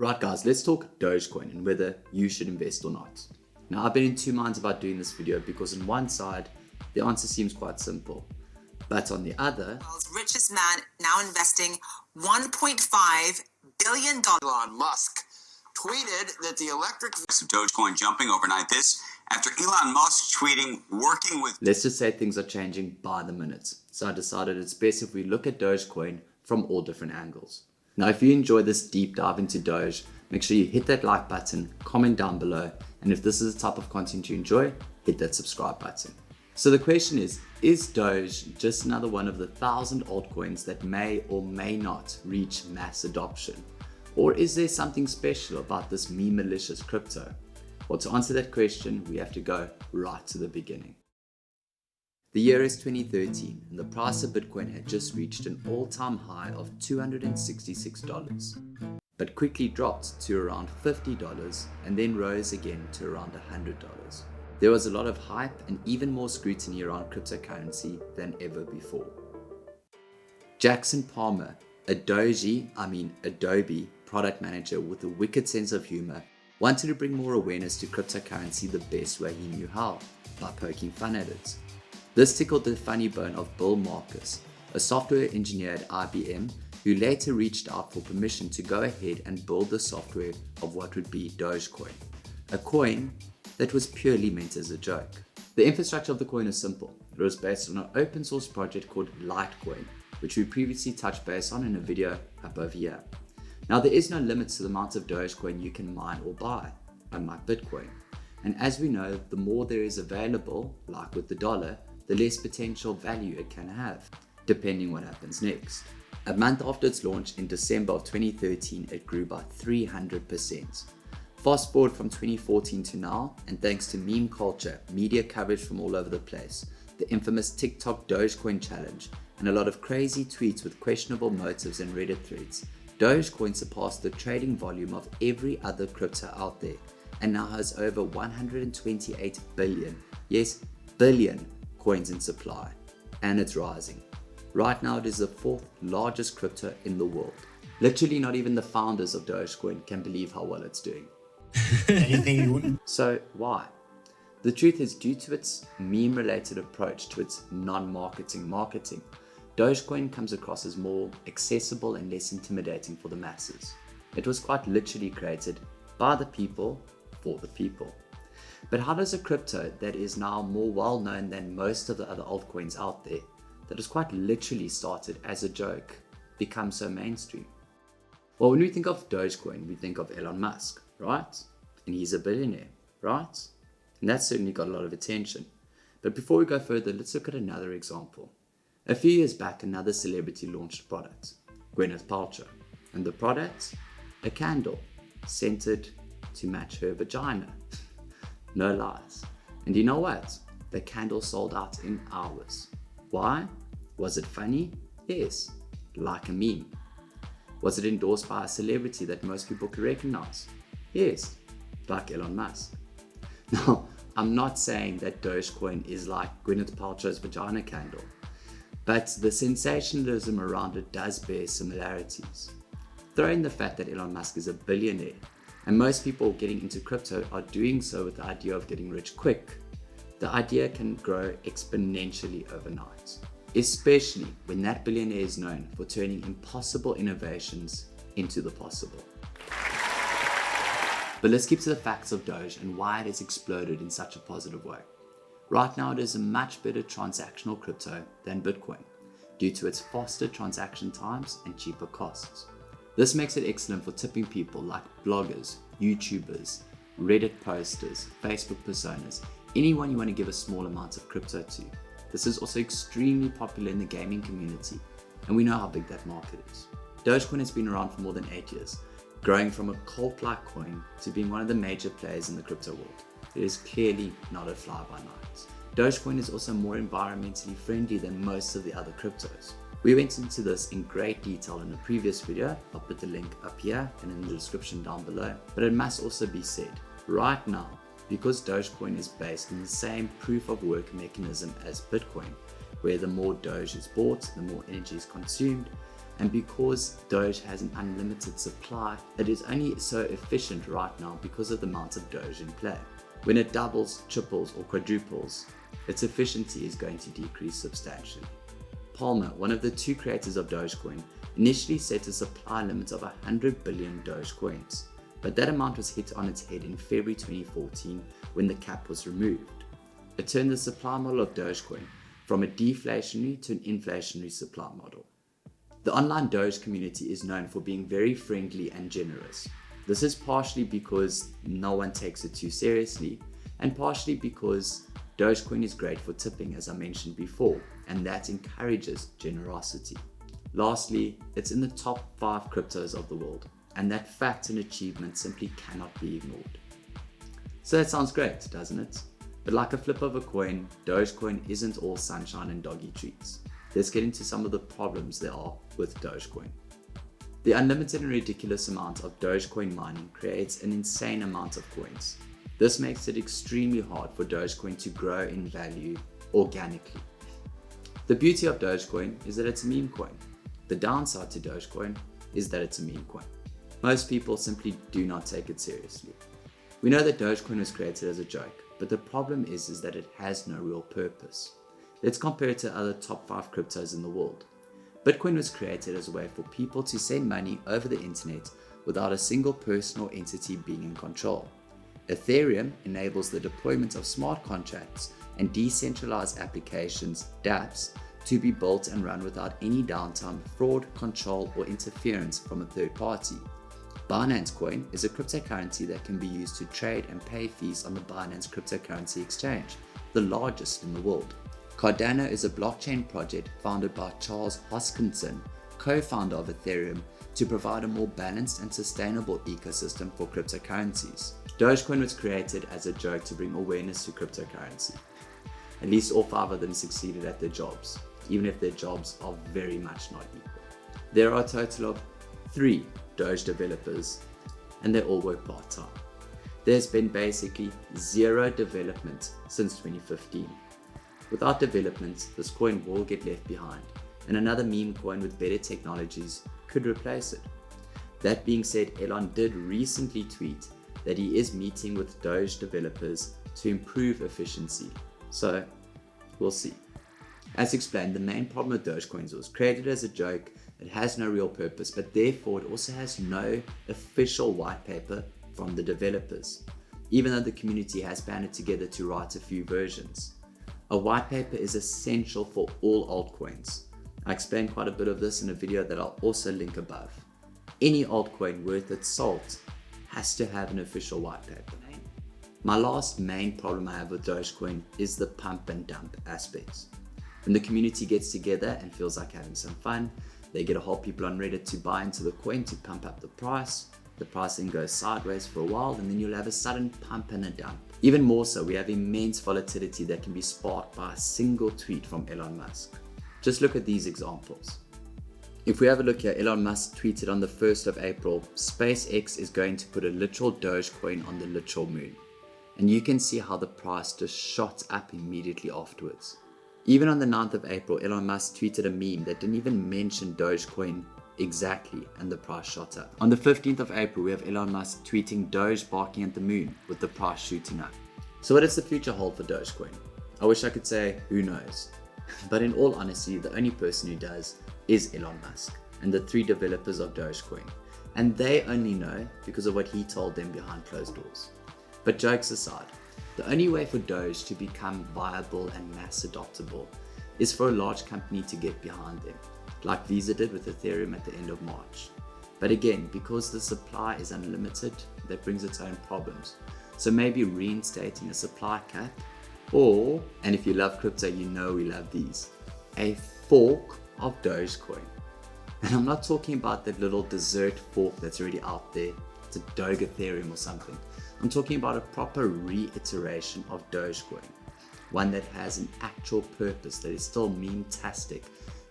Right guys, let's talk Dogecoin and whether you should invest or not. Now I've been in two minds about doing this video because on one side, the answer seems quite simple. But on the other, the world's richest man now investing $1.5 billion. Elon Musk tweeted that the electric of Dogecoin jumping overnight. This after Elon Musk tweeting working with... Let's just say things are changing by the minute. So I decided it's best if we look at Dogecoin from all different angles. Now, if you enjoy this deep dive into Doge, make sure you hit that like button, comment down below, and if this is the type of content you enjoy, hit that subscribe button. So the question is Doge just another one of the 1,000 altcoins that may or may not reach mass adoption? Or is there something special about this meme-a-licious crypto? Well, to answer that question, we have to go right to the beginning. The year is 2013 and the price of Bitcoin had just reached an all-time high of $266, but quickly dropped to around $50 and then rose again to around $100. There was a lot of hype and even more scrutiny around cryptocurrency than ever before. Jackson Palmer, a Adobe product manager with a wicked sense of humor, wanted to bring more awareness to cryptocurrency the best way he knew how, by poking fun at it. This tickled the funny bone of Bill Marcus, a software engineer at IBM, who later reached out for permission to go ahead and build the software of what would be Dogecoin, a coin that was purely meant as a joke. The infrastructure of the coin is simple. It was based on an open source project called Litecoin, which we previously touched base on in a video up over here. Now, there is no limit to the amount of Dogecoin you can mine or buy, unlike Bitcoin. And as we know, the more there is available, like with the dollar, the less potential value it can have, depending what happens next. A month after its launch in December of 2013, it grew by 300%. Fast forward from 2014 to now, and thanks to meme culture, media coverage from all over the place, the infamous TikTok Dogecoin challenge, and a lot of crazy tweets with questionable motives and Reddit threads, Dogecoin surpassed the trading volume of every other crypto out there, and now has over 128 billion, yes, billion coins in supply, and it's rising. Right now it is the 4th largest crypto in the world. Literally not even the founders of Dogecoin can believe how well it's doing. Anything you wouldn't? So why? The truth is, due to its meme-related approach to its non-marketing marketing, Dogecoin comes across as more accessible and less intimidating for the masses. It was quite literally created by the people, for the people. But how does a crypto that is now more well-known than most of the other altcoins out there, that was quite literally started as a joke, become so mainstream? Well, when we think of Dogecoin, we think of Elon Musk, right? And he's a billionaire, right? And that's certainly got a lot of attention. But before we go further, let's look at another example. A few years back, another celebrity launched a product, Gwyneth Paltrow. And the product? A candle, scented to match her vagina. No lies. And you know what? The candle sold out in hours. Why? Was it funny? Yes, like a meme. Was it endorsed by a celebrity that most people could recognize? Yes, like Elon Musk. Now, I'm not saying that Dogecoin is like Gwyneth Paltrow's vagina candle, but the sensationalism around it does bear similarities. Throw in the fact that Elon Musk is a billionaire, and most people getting into crypto are doing so with the idea of getting rich quick. The idea can grow exponentially overnight, especially when that billionaire is known for turning impossible innovations into the possible. But let's keep to the facts of Doge and why it has exploded in such a positive way. Right now, it is a much better transactional crypto than Bitcoin due to its faster transaction times and cheaper costs. This makes it excellent for tipping people like bloggers, YouTubers, Reddit posters, Facebook personas, anyone you want to give a small amount of crypto to. This is also extremely popular in the gaming community, and we know how big that market is. Dogecoin has been around for more than 8 years, growing from a cult-like coin to being one of the major players in the crypto world. It is clearly not a fly-by-night. Dogecoin is also more environmentally friendly than most of the other cryptos. We went into this in great detail in a previous video. I'll put the link up here and in the description down below. But it must also be said, right now, because Dogecoin is based on the same proof of work mechanism as Bitcoin, where the more Doge is bought, the more energy is consumed, And because Doge has an unlimited supply, it is only so efficient right now because of the amount of Doge in play. When it doubles, triples, or quadruples, its efficiency is going to decrease substantially. Palmer, one of the two creators of Dogecoin, initially set a supply limit of 100 billion Doge coins, but that amount was hit on its head in February 2014 when the cap was removed. It turned the supply model of Dogecoin from a deflationary to an inflationary supply model. The online Doge community is known for being very friendly and generous. This is partially because no one takes it too seriously, and partially because Dogecoin is great for tipping, as I mentioned before, and that encourages generosity. Lastly, it's in the top 5 cryptos of the world, and that fact and achievement simply cannot be ignored. So that sounds great, doesn't it? But like a flip of a coin, Dogecoin isn't all sunshine and doggy treats. Let's get into some of the problems there are with Dogecoin. The unlimited and ridiculous amount of Dogecoin mining creates an insane amount of coins. This makes it extremely hard for Dogecoin to grow in value organically. The beauty of Dogecoin is that it's a meme coin. The downside to Dogecoin is that it's a meme coin. Most people simply do not take it seriously. We know that Dogecoin was created as a joke, but the problem is that it has no real purpose. Let's compare it to other top 5 cryptos in the world. Bitcoin was created as a way for people to send money over the internet without a single person or entity being in control. Ethereum enables the deployment of smart contracts and decentralized applications, dApps, to be built and run without any downtime, fraud, control, or interference from a third party. Binance Coin is a cryptocurrency that can be used to trade and pay fees on the Binance cryptocurrency exchange, the largest in the world. Cardano is a blockchain project founded by Charles Hoskinson, co-founder of Ethereum, to provide a more balanced and sustainable ecosystem for cryptocurrencies. Dogecoin was created as a joke to bring awareness to cryptocurrency. At least all 5 of them succeeded at their jobs, even if their jobs are very much not equal. There are a total of 3 Doge developers, and they all work part-time. There's been basically 0 development since 2015. Without development, this coin will get left behind, and another meme coin with better technologies could replace it. That being said, Elon did recently tweet that he is meeting with Doge developers to improve efficiency, so we'll see. As explained, the main problem with Dogecoin was created as a joke. It has no real purpose, but therefore it also has no official white paper from the developers, even though the community has banded together to write a few versions. A white paper is essential for all altcoins. I explained quite a bit of this in a video that I'll also link above. Any altcoin worth its salt has to have an official white paper. My last main problem I have with Dogecoin is the pump and dump aspects. When the community gets together and feels like having some fun, they get a whole people on Reddit to buy into the coin to pump up the price. The price then goes sideways for a while, and then you'll have a sudden pump and a dump. Even more so, we have immense volatility that can be sparked by a single tweet from Elon Musk. Just look at these examples. If we have a look here, Elon Musk tweeted on the 1st of April, SpaceX is going to put a literal Dogecoin on the literal moon. And you can see how the price just shot up immediately afterwards. Even on the 9th of April, Elon Musk tweeted a meme that didn't even mention Dogecoin exactly, and the price shot up. On the 15th of April, we have Elon Musk tweeting Doge barking at the moon with the price shooting up. So what does the future hold for Dogecoin? I wish I could say who knows. But in all honesty, the only person who does is Elon Musk and the 3 developers of Dogecoin. And they only know because of what he told them behind closed doors. But jokes aside, the only way for Doge to become viable and mass adoptable is for a large company to get behind them, like Visa did with Ethereum at the end of March. But again, because the supply is unlimited, that brings its own problems. So maybe reinstating a supply cap, or, and if you love crypto, you know we love these, a fork of Dogecoin. And I'm not talking about that little dessert fork that's already out there. It's a Doge Ethereum or something. I'm talking about a proper reiteration of Dogecoin. One that has an actual purpose, that is still meme-tastic,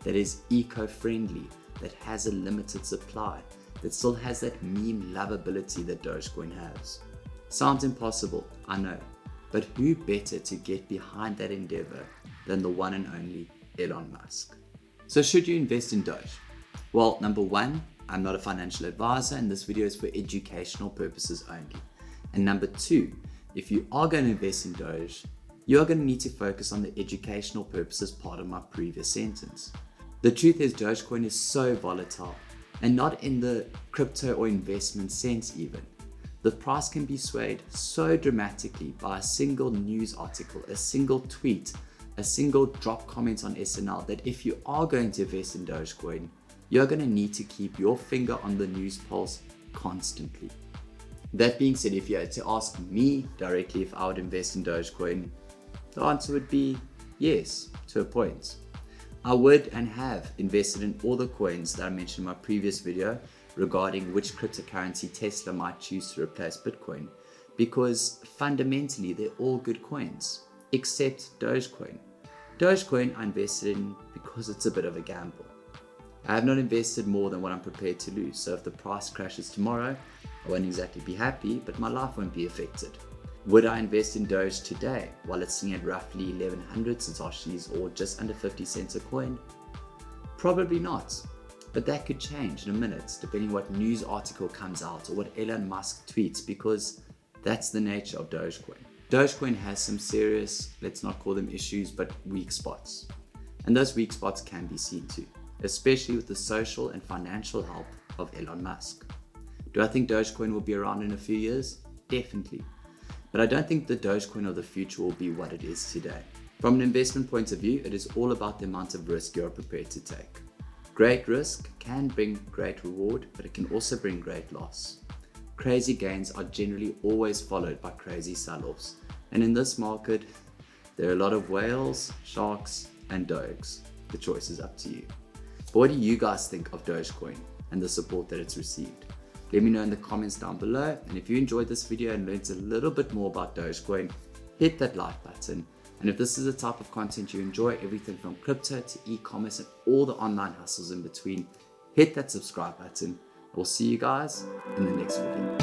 that is eco-friendly, that has a limited supply, that still has that meme lovability that Dogecoin has. Sounds impossible, I know, but who better to get behind that endeavor than the one and only Elon Musk? So should you invest in Doge? Well, number one, I'm not a financial advisor and this video is for educational purposes only. And number two, if you are going to invest in Doge, you're going to need to focus on the educational purposes part of my previous sentence. The truth is Dogecoin is so volatile, and not in the crypto or investment sense even. The price can be swayed so dramatically by a single news article, a single tweet, a single drop comment on SNL that if you are going to invest in Dogecoin, you're going to need to keep your finger on the news pulse constantly. That being said, if you had to ask me directly if I would invest in Dogecoin, the answer would be yes, to a point. I would and have invested in all the coins that I mentioned in my previous video regarding which cryptocurrency Tesla might choose to replace Bitcoin, because fundamentally they're all good coins, except Dogecoin. Dogecoin I invested in because it's a bit of a gamble. I have not invested more than what I'm prepared to lose, so if the price crashes tomorrow, I won't exactly be happy, but my life won't be affected. Would I invest in Doge today while it's sitting at roughly 1100 Satoshis or just under 50 cents a coin? Probably not, but that could change in a minute depending what news article comes out or what Elon Musk tweets, because that's the nature of Dogecoin. Dogecoin has some serious, let's not call them issues, but weak spots. And those weak spots can be seen too, especially with the social and financial help of Elon Musk. Do I think Dogecoin will be around in a few years? Definitely. But I don't think the Dogecoin of the future will be what it is today. From an investment point of view, it is all about the amount of risk you're prepared to take. Great risk can bring great reward, but it can also bring great loss. Crazy gains are generally always followed by crazy sell-offs. And in this market, there are a lot of whales, sharks, and dogs. The choice is up to you. But what do you guys think of Dogecoin and the support that it's received? Let me know in the comments down below. And if you enjoyed this video and learned a little bit more about Dogecoin, hit that like button. And if this is the type of content you enjoy, everything from crypto to e-commerce and all the online hustles in between, hit that subscribe button. We'll see you guys in the next video.